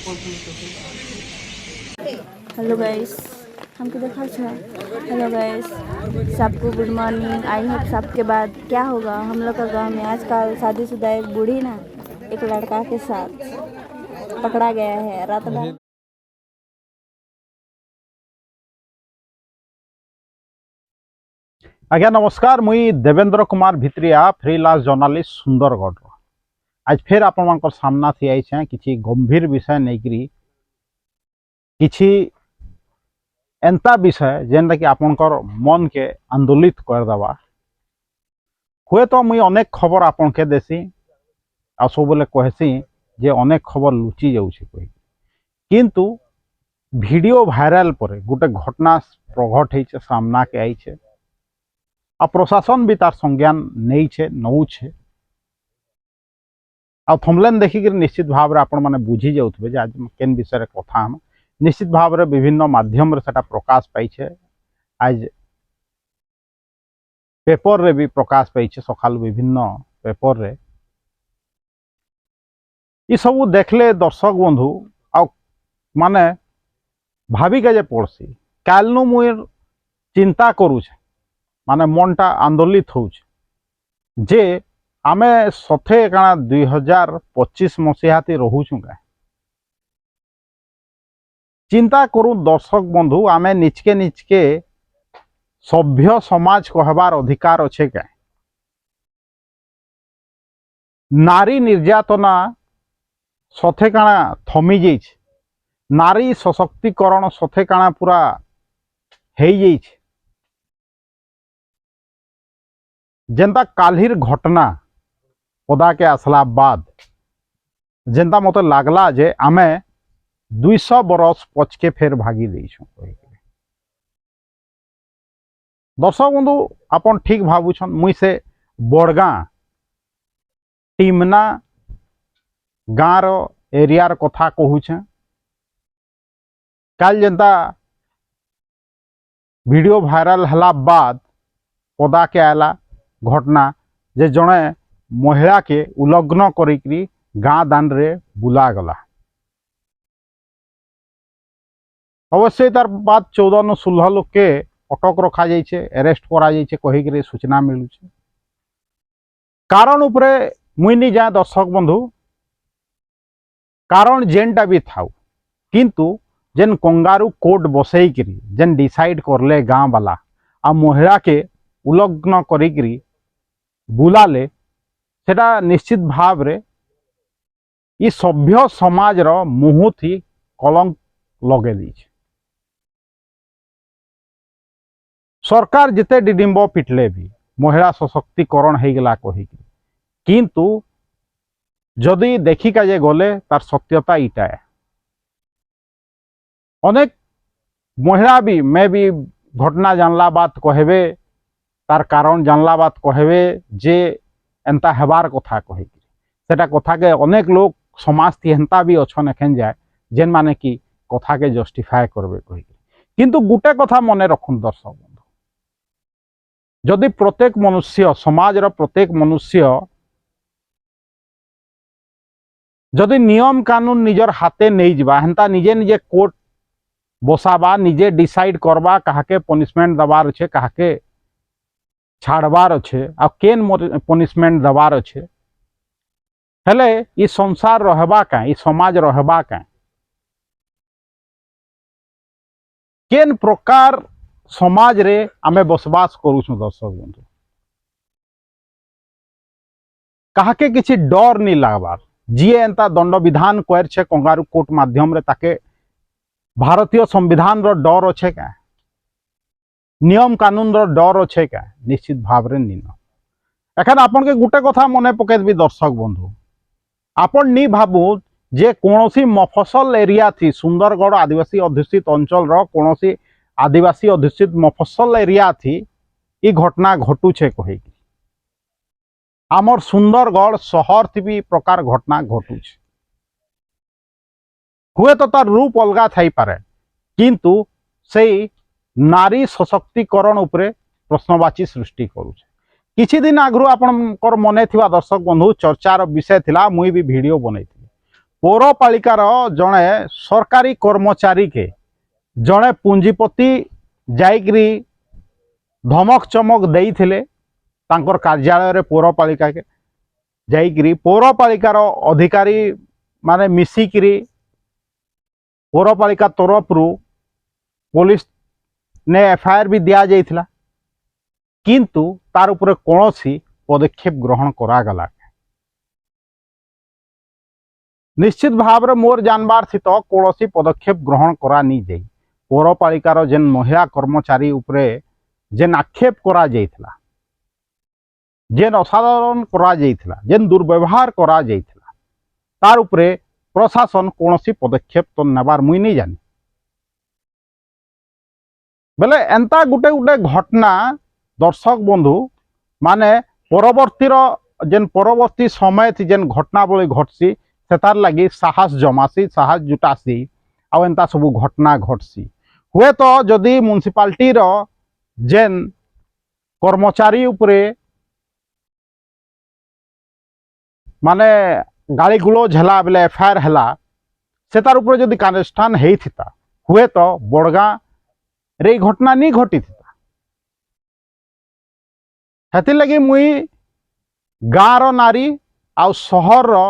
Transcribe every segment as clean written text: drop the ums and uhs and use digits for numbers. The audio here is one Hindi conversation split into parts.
हेलो गाइस, हमको देखा था। हेलो गाइस, सबको गुड मॉर्निंग। आई होप सबके बाद क्या होगा, हम लोग का गांव में आजकल शादीशुदा एक बूढ़ी ना एक लड़का के साथ पकड़ा गया है रात भर। आज्ञा नमस्कार, मुई देवेंद्र कुमार भित्रिया फ्रीलांस जर्नलिस्ट सुंदरगढ़। आज फिर आपण सामना थी आई किसी गंभीर विषय नहीं किसी एंता विषय जेनटा कि आपणकर मन के आंदोलित करदेवा। हुए तो मुई अनेक खबर आपण के देसी आ सब बोले कहसी जे अनेक खबर लुचि जाऊँ किंतु वीडियो वायरल पर गोटे घटना प्रघट होइछे, सामना के आईछे आ प्रशासन भी तार संज्ञान नहीं नौछे। आ थमलेन देखिक निश्चित भाव में आपण मैंने बुझी जाउथबे जे आज केन विषय कथा हम निश्चित भाव में विभिन्न माध्यम रे सेटा प्रकाश पाइछे। आज पेपर रे भी प्रकाश पाइछे, सकाल विभिन्न पेपर रे ये सब देखले दर्शक बंधु आ माने भाविके जे पड़सी कालनु मुई चिंता करूछे, माने मनटा आंदोलित होउछे जे आमे सथे काना 2025 मसीहाती रोहुछु का चिंता करूँ। दर्शक बंधु आमे निचके सभ्य समाज कहबार अधिकार अच्छे क्या? नारी निर्यातना सथे काना थमी जाइछ, नारी सशक्तिकरण सथे काना पूरा हेई जाइछ। जेनता काल्हिर घटना पदा के आसला बाद जेनता मत लागला जे आमे 200 बरस पचके फेर भागी देइछु। दर्शक बंधु आपन ठीक भावुछन, मुई से बड़गाँ टीमना गाँर एरियार कथा कहूछे। काल जेनता वीडियो वायरल हला बाद पदा के आला घटना जे जड़े महिला के उलग्न करी गाँ दान रे बुला गला। अवश्य तार बाद 14 न 16 लोग के अटक रखा जाइछे, अरेस्ट करा जाइछे कहिक सूचना मिलुछे। कारण उपरे मुई नहीं जाए दर्शक बंधु, कारण जेनटा भी थाउ किंतु जेन कंगारू कोर्ट बसईकरी जेन डिसाइड करले गाँ वाला आ महिला के उलग्न करी बुलाले सेटा निश्चित भाव रे ई सभ्य समाज रो मुँह थी कलंक लगे दीछे। सरकार जिते डिडिम्ब पिटले भी महिला सशक्तिकरण हो गला कही किंतु जदि देखिका जे गले तार सत्यता इटा है। अनेक महिला भी मैं भी घटना जानला बात कहबे, तार कारण जानला बात कहबे जे एंता हेबार कथा कही सेटा कथा के अनेक लोग समाज थी हेंता भी अच्छन एखेन जाए जेन माने कि कथा के जस्टिफाई करबे कही किंतु गुटे कथा मने रखुन दर्शक बंधु, जदि प्रत्येक मनुष्य समाज रो प्रत्येक मनुष्य जदि नियम कानून निजर हाथे नहीं जावा हेंता निजे निजे कोर्ट बसाबा निजे डिसाइड करबा काहाके पनिशमेंट दबार अच्छे काहाके छाड़बार अच्छे आ केन पनिशमेंट दबार अच्छे हेले ई संसार रहबा का ई समाज रहबा का केन प्रकार समाज रे आमे बसवास करूछु। दर्शक बंधु काहाके किसी डर नहीं लागबार, जी एंता दंड विधान कर छे कंगारू कोर्ट माध्यम रे ताके भारतीय संविधान रो डर अच्छे क्या, नियम कानून रो डर अच्छे क्या? निश्चित भाव रे नीन। एखन आपन के गुटे कथा मने पके भी दर्शक बंधु, आपन नहीं भाबू जे कोनोसी मफसल एरिया थी सुंदरगढ़ आदिवासी अध्युषित अंचल रो कोनोसी आदिवासी अध्युषित मफसल एरिया थी ई घटना घटुछे कही आमर सुंदरगढ़ शहर थी भी प्रकार घटना घटुछे। हुए तो तार रूप अलगा थाई पारे किंतु से नारी सशक्तिकरण उपरे प्रश्नवाची सृष्टि करुछे। किछि दिन आगु आपनकर मने थिबा दर्शक बंधु चर्चार विषय थिला, मुई भी वीडियो बनै थी पौरपालिकार जड़े सरकारी कर्मचारी के जड़े पुंजीपति जाइकरी धमक चमक देइथिले तांकर कार्यालय रे पौरपालिका के जाइकरी पौरपालिकार अधिकारी माने मिसिकरी पौरपालिका तरफ रु पुलिस ने एफआईआर भी दिया जाइथिला किंतु तार उपरे कोनोसी पदक्षेप ग्रहण करा गला निश्चित भाव रे मोर जानबार थी तो कौन पदक्षेप ग्रहण करा नहीं जाई पौरपालिकार जेन महिला कर्मचारी उपरे जेन आक्षेप करा जाइथिला जेन असाधारण करा जाइथिला जेन दुर्व्यवहार करा जाइथिला तार उपरे प्रशासन कौन पदक्षेप तो नेबार मुई नहीं जानी बेले एंता गुटे गुटे घटना दर्शक बंधु माने परवर्ती समय थी जेन घटना बड़ी घटसी सेतार लगी साहस जमासी साहस जुटासी आउ एंता सबू घटना घटसी हुए तो जदि म्युनिसिपालिटी रो जेन कर्मचारी उपरे माने गाड़ी गुलोज हला बेले एफआईआर हला सेतार उपरे जदि कार्यानुष्ठान हेई थिता हुए तो बड़गां रे घटना नहीं घटी थिता हेति लगी मुई गाँव रो नारी आउ शहर रो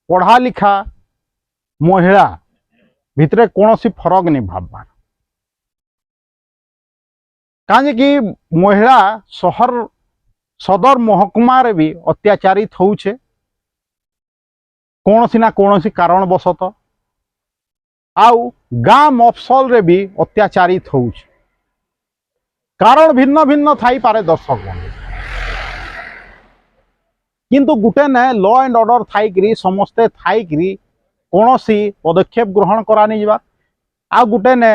पढ़ा लिखा महिला भितरे कौन सी फरक नहीं भावबार कहीं कि महिला शहर सदर महकुमा रे भी अत्याचारित होउछे कौन सी ना कौन सी कारणवशत आउ गाँ मफसल रे भी अत्याचारित होउछे कारण भिन्न भिन्न थाई पारे दर्शक बंधु किंतु गुटे ने लॉ एंड ऑर्डर थाई समस्ते थाई कौन सी पदक्षेप ग्रहण करानी जावा आ गुटे ने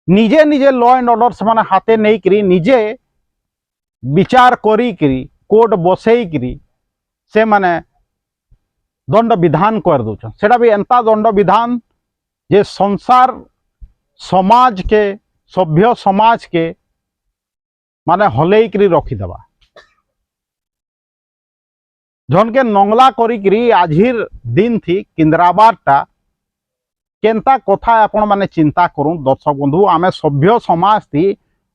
निजे निजे लॉ एंड ऑर्डर से माने हाथे नहीं करी निजे विचार करी कोर्ट बसई से माने दंड विधान कर दौन सेटा भी एंता दंड विधान जे संसार समाज के सभ्य समाज के माने हलई करी रखीदेवा जन के नंगला करी आजिर दिन थी किंद्राबारटा केनता कथा आपण माने चिंता करूँ दर्शक बंधु आमे सभ्य समाज थी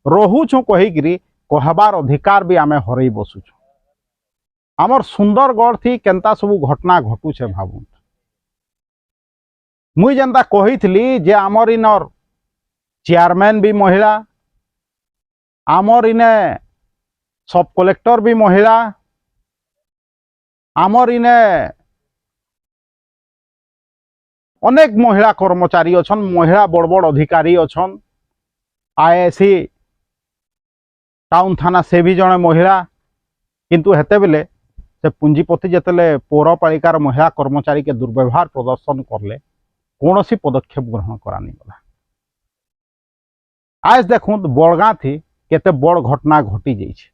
रोहुछु कहीकि कहबार अधिकार भी आमे हरई बसुछु आमर सुंदरगढ़ थी केनता सबू घटना घटुछे भावुन मुई जेनता कही जे आमर इनर चेयरमैन भी महिला आमर इने सब कलेक्टर भी महिला आमर इने अनेक महिला कर्मचारी अच्छन महिला बड़ बड़ अधिकारी अच्छन आईएसी टाउन थाना से भी जड़े महिला किंतु हेते बेले से पुंजीपति जितेले पौरपालिकार महिला कर्मचारी के दुर्व्यवहार प्रदर्शन करले कौन सी पदक्षेप ग्रहण करानी गला आज देखूँ बड़गाँ थी केते बड़ घटना घटी जाइए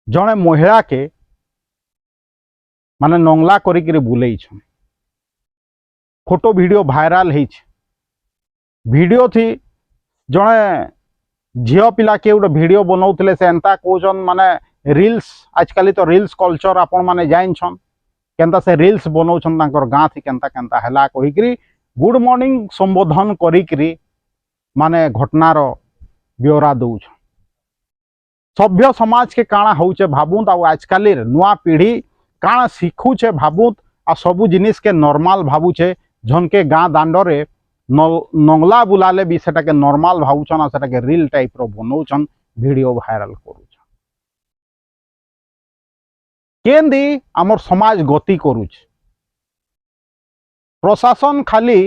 जड़े महिला के माने नंगला करी बुले फोटो वीडियो भाइराल वीडियो थी जड़े झील पिला के गोटे वीडियो बनाऊले से एंता कौन माने रील्स आजकल तो रील्स कल्चर आपण माने जानछन केनता से रील्स बनाउछन तांकर गाँ थी केनता केनता हला कहिकरी गुड मॉर्निंग संबोधन करी माने घटनार ब्यौरा दौछ सभ्य समाज के काଣା होउछे भाबुत आ आजकल नुआ पीढ़ी काଣା शिखुछे भाबुत आ सबू जिनिस के नॉर्मल भाबुछे झन के गाँ दांडरे नंगला बुलाले भी सेटा के नॉर्मल भाबुछन आ सेटा के रील टाइप रो बनाउछन वीडियो भाइराल करूछन केंदी आमर समाज गति करूछ प्रशासन खाली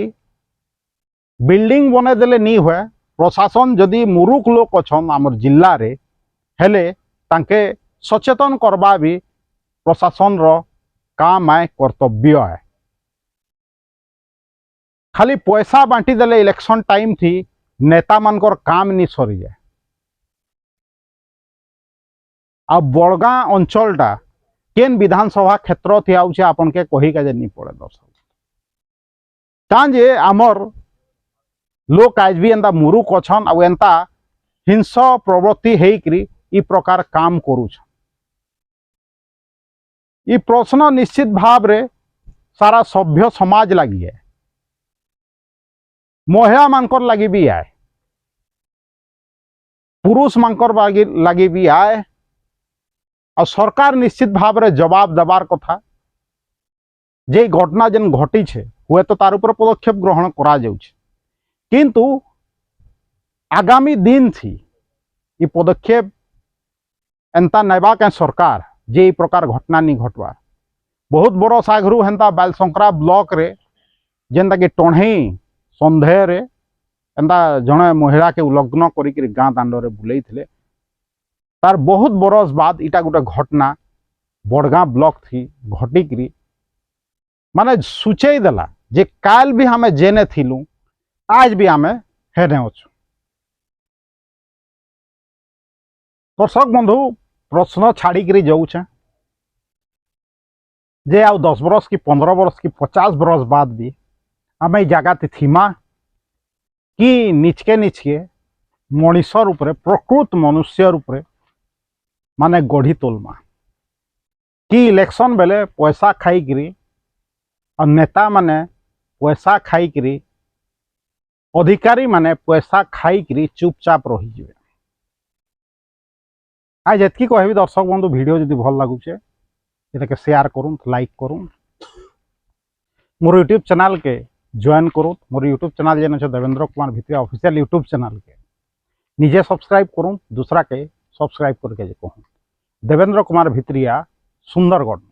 बिल्डिंग बने देले नहीं हुए प्रशासन जदि मुरुख लोक अच्छन आमर जिल्ला रे हेले तांके सचेतन करबा भी प्रशासन रो काम है कर्तव्य है खाली पैसा बांटी देले इलेक्शन टाइम थी नेता मानकर काम नहीं सरी जाए आ बड़गाँ अंचलटा केन विधानसभा क्षेत्र थी आउछे आपन के कही का नहीं पड़े दर्शक तांजे आमर लोक आज भी एंता मुरुख अच्छन आ एंता हिंस प्रवृत्ति हेकरी ई प्रकार काम करूछ ई प्रश्न निश्चित भाव रे सारा सभ्य समाज लगी है, महिला मानकर लगी भी आए, पुरुष मानकर लगी भी आए और सरकार निश्चित भाव में जवाब देवार कथा जे घटना जेन घटी छे हुए तो तार ऊपर पदक्षेप ग्रहण करा जाउछे, किंतु आगामी दिन थी ये पदक्षेप एंता नेबा के सरकार जे ई प्रकार घटना नहीं घटवा। बहुत बड़ सागरू हेन्ता बालसंकरा ब्लॉक रे जेनता कि टणही संधे रे एंता जड़े महिला के उल्लग्न करी गाँ दांड रे बुले तार बहुत बरस बाद इटा गोटे घटना बड़गाँ ब्लॉक थी घटिकी माने सूचई देला जे काल भी हमें जेने थिलू आज भी हमें हेने अच्छु। दर्शक बंधु प्रश्न छाड़ी जाऊे जे आउ 10 बरस की 15 बरस की 50 बरस बाद भी आम जगह थीमा कि निचके निचके मनीष रूप प्रकृत मनुष्य रूप माने गढ़ी तोलमा कि इलेक्शन बेले पैसा खाई और नेता माने पैसा खाई अधिकारी माने पैसा खाई चुपचाप रही जाए। आज एतकी कहबी दर्शक बंधु वीडियो जदि भल लगुचे ये शेयर करूँ लाइक करूँ मोर यूट्यूब चैनल के जॉइन करूँ। मोर यूट्यूब चैनल जेन Devendra Kumar Bhitriya official YouTube channel के निजे सब्सक्राइब करूँ दूसरा के सब्सक्राइब करके कहूँ। देवेंद्र कुमार भित्रिया सुंदरगढ़।